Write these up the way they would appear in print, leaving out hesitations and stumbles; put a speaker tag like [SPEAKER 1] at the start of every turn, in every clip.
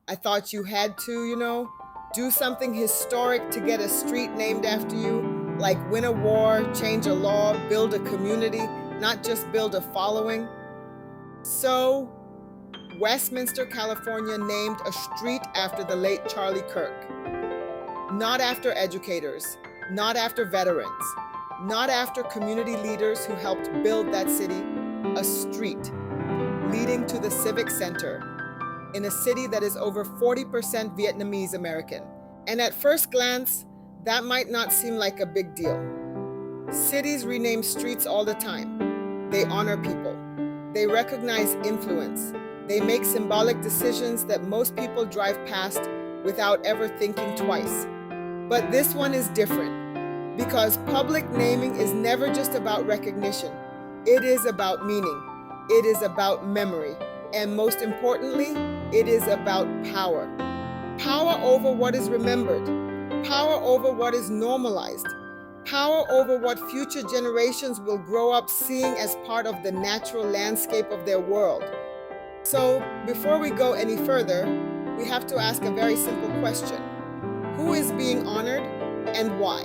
[SPEAKER 1] I thought you had to, do something historic to get a street named after you, like win a war, change a law, build a community, not just build a following. So, Westminster, California named a street after the late Charlie Kirk. Not after educators, not after veterans, not after community leaders who helped build that city, a street leading to the Civic Center in a city that is over 40% Vietnamese American. And at first glance, that might not seem like a big deal. Cities rename streets all the time. They honor people. They recognize influence. They make symbolic decisions that most people drive past without ever thinking twice. But this one is different because public naming is never just about recognition. It is about meaning. It is about memory. And most importantly, it is about power. Power over what is remembered. Power over what is normalized. Power over what future generations will grow up seeing as part of the natural landscape of their world. So, before we go any further, we have to ask a very simple question. Who is being honored and why?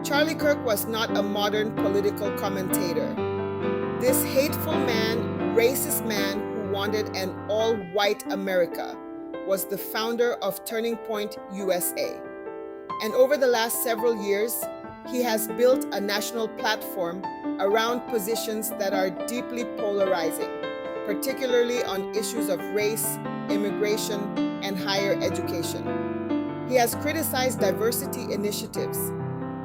[SPEAKER 1] Charlie Kirk was not a modern political commentator. This hateful man, racist man who wanted an all-white America was the founder of Turning Point USA. And over the last several years, he has built a national platform around positions that are deeply polarizing, particularly on issues of race, immigration, and higher education. He has criticized diversity initiatives.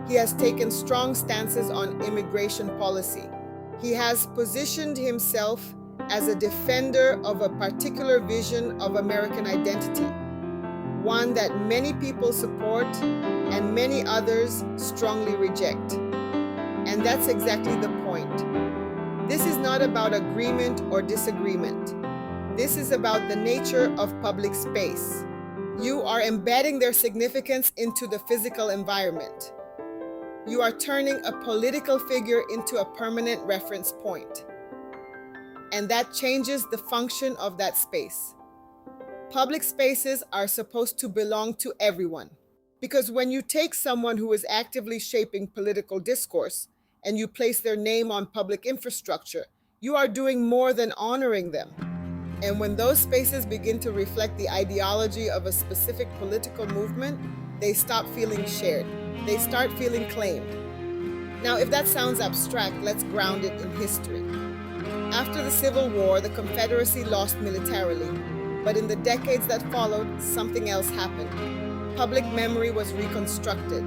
[SPEAKER 1] He has taken strong stances on immigration policy. He has positioned himself as a defender of a particular vision of American identity, one that many people support and many others strongly reject. And that's exactly the point. This is not about agreement or disagreement. This is about the nature of public space. You are embedding their significance into the physical environment. You are turning a political figure into a permanent reference point. And that changes the function of that space. Public spaces are supposed to belong to everyone. Because when you take someone who is actively shaping political discourse and you place their name on public infrastructure, you are doing more than honoring them. And when those spaces begin to reflect the ideology of a specific political movement, they stop feeling shared. They start feeling claimed. Now, if that sounds abstract, let's ground it in history. After the Civil War, the Confederacy lost militarily. But in the decades that followed, something else happened. Public memory was reconstructed.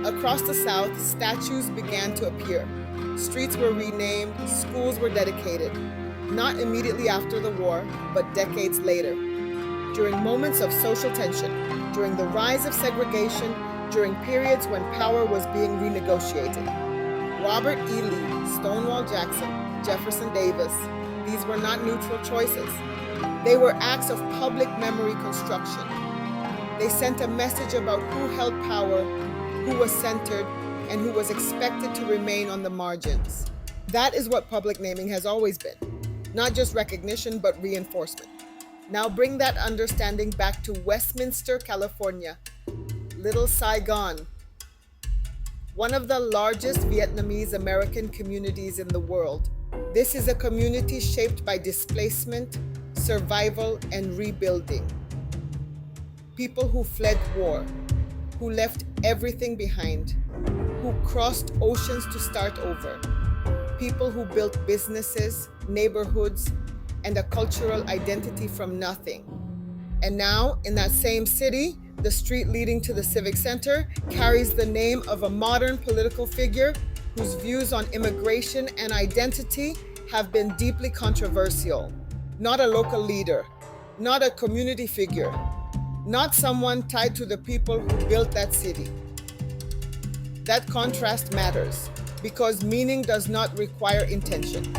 [SPEAKER 1] Across the South, statues began to appear. Streets were renamed, schools were dedicated. Not immediately after the war, but decades later. During moments of social tension, during the rise of segregation, during periods when power was being renegotiated. Robert E. Lee, Stonewall Jackson, Jefferson Davis, these were not neutral choices. They were acts of public memory construction. They sent a message about who held power, who was centered, and who was expected to remain on the margins. That is what public naming has always been. Not just recognition, but reinforcement. Now bring that understanding back to Westminster, California, Little Saigon, one of the largest Vietnamese American communities in the world. This is a community shaped by displacement, survival, and rebuilding. People who fled war, who left everything behind, who crossed oceans to start over. People who built businesses, neighborhoods, and a cultural identity from nothing. And now, in that same city, the street leading to the Civic Center carries the name of a modern political figure whose views on immigration and identity have been deeply controversial. Not a local leader, not a community figure, not someone tied to the people who built that city. That contrast matters because meaning does not require intention.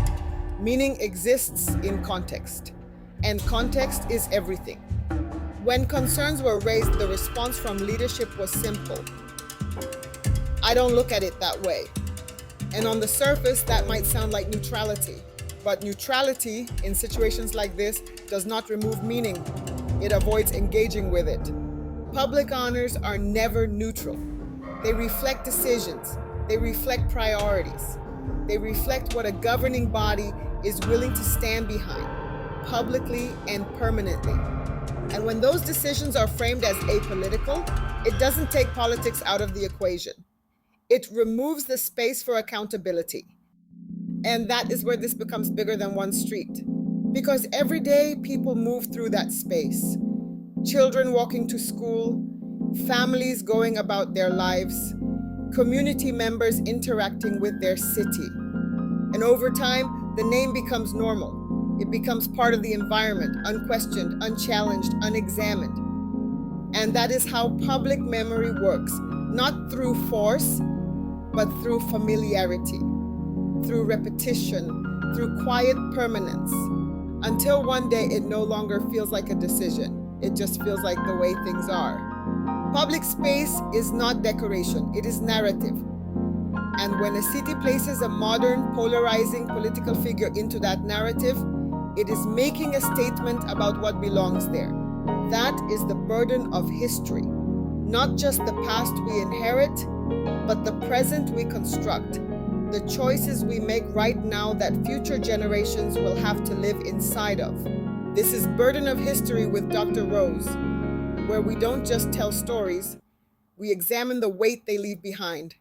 [SPEAKER 1] Meaning exists in context, and context is everything. When concerns were raised, the response from leadership was simple. I don't look at it that way. And on the surface, that might sound like neutrality. But neutrality in situations like this does not remove meaning. It avoids engaging with it. Public honors are never neutral. They reflect decisions. They reflect priorities. They reflect what a governing body is willing to stand behind, publicly and permanently. And when those decisions are framed as apolitical, it doesn't take politics out of the equation. It removes the space for accountability. And that is where this becomes bigger than one street. Because every day people move through that space. Children walking to school, families going about their lives, community members interacting with their city. And over time, the name becomes normal. It becomes part of the environment, unquestioned, unchallenged, unexamined. And that is how public memory works, not through force, but through familiarity, through repetition, through quiet permanence, until one day it no longer feels like a decision. It just feels like the way things are. Public space is not decoration, it is narrative. And when a city places a modern, polarizing political figure into that narrative, it is making a statement about what belongs there. That is the burden of history. Not just the past we inherit, but the present we construct. The choices we make right now that future generations will have to live inside of. This is Burden of History with Dr. Rose, where we don't just tell stories, we examine the weight they leave behind.